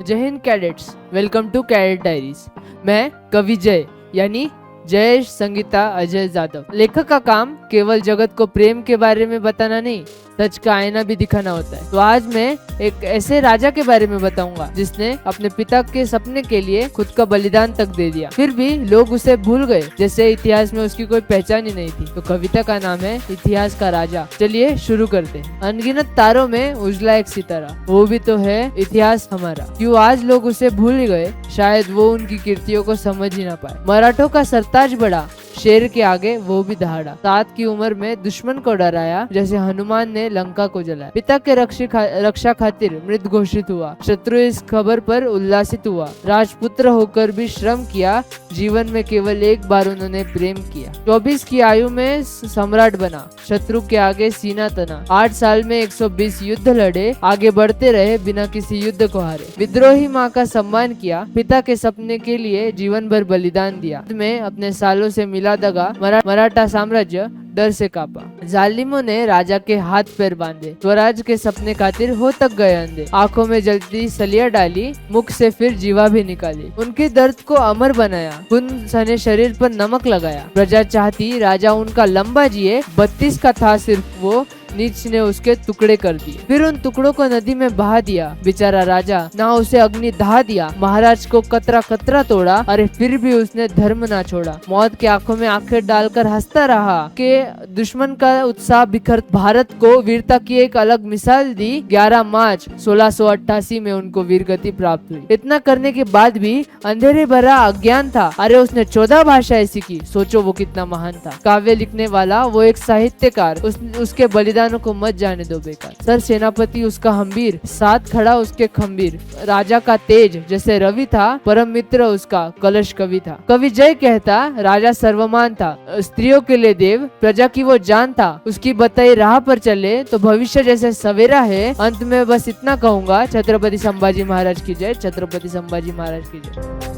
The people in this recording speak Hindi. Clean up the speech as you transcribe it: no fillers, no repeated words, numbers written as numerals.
जय Hind cadets, welcome to cadet diaries. मैं कवि जय यानी जयेश संगीता अजय जादव। लेखक का काम केवल जगत को प्रेम के बारे में बताना नहीं, सच का आईना भी दिखाना होता है। तो आज मैं एक ऐसे राजा के बारे में बताऊंगा जिसने अपने पिता के सपने के लिए खुद का बलिदान तक दे दिया, फिर भी लोग उसे भूल गए, जैसे इतिहास में उसकी कोई पहचान ही नहीं थी। तो कविता का नाम है इतिहास का राजा। चलिए शुरू करते हैं। अनगिनत तारों में उजला एक सितारा, वो भी तो है इतिहास हमारा। क्यों आज लोग उसे भूल ही गए, शायद वो उनकी कीर्तियों को समझ ही ना पाए। मराठों का सरताज बड़ा, शेर के आगे वो भी दहाड़ा। 7 की उम्र में दुश्मन को डराया, जैसे हनुमान ने लंका को जलाया। पिता के रक्षा खातिर मृत घोषित हुआ, शत्रु इस खबर पर उल्लासित हुआ। राजपुत्र होकर भी श्रम किया, जीवन में केवल एक बार उन्होंने प्रेम किया। 24 की आयु में सम्राट बना, शत्रु के आगे सीना तना। 8 साल में 120 युद्ध लड़े, आगे बढ़ते रहे बिना किसी युद्ध को हारे। विद्रोही माँ का सम्मान किया, पिता के सपने के लिए जीवन भर बलिदान दिया। में अपने सालों से मिला दगा, मराठा साम्राज्य डर से कांपा। जालिमों ने राजा के हाथ पैर बांधे, स्वराज के सपने खातिर हो तक गए अंधे। आंखों में जलती सलिया डाली, मुख से फिर जीवा भी निकाली। उनके दर्द को अमर बनाया, खून सने शरीर पर नमक लगाया। प्रजा चाहती राजा उनका लंबा जिए, 32 का था सिर्फ वो, नीच ने उसके टुकड़े कर दिए। फिर उन टुकड़ों को नदी में बहा दिया। बेचारा राजा, ना उसे अग्नि दहा दिया। महाराज को कतरा कतरा तोड़ा, अरे फिर भी उसने धर्म ना छोड़ा। मौत की आंखों में आंखें डालकर हंसता रहा कि दुश्मन का उत्साह बिखर भारत को वीरता की एक अलग मिसाल दी। 11 मार्च 1688 में उनको वीरगति प्राप्त हुई। इतना करने के बाद भी अंधेरे भरा अज्ञान था। अरे उसने 14 भाषाएं सीखी, सोचो वो कितना महान था। काव्य लिखने वाला वो एक साहित्यकार, उसके बलिदान को मत जाने दो बेकार। सर सेनापति उसका हम्बीर, साथ खड़ा उसके खंबीर। राजा का तेज जैसे रवि था, परम मित्र उसका कलश कवि था। कवि जय कहता राजा सर्वमान था, स्त्रियों के लिए देव, प्रजा की वो जान था। उसकी बताई राह पर चले तो भविष्य जैसे सवेरा है। अंत में बस इतना कहूंगा, छत्रपति संभाजी महाराज की जय, छत्रपति संभाजी महाराज की जय।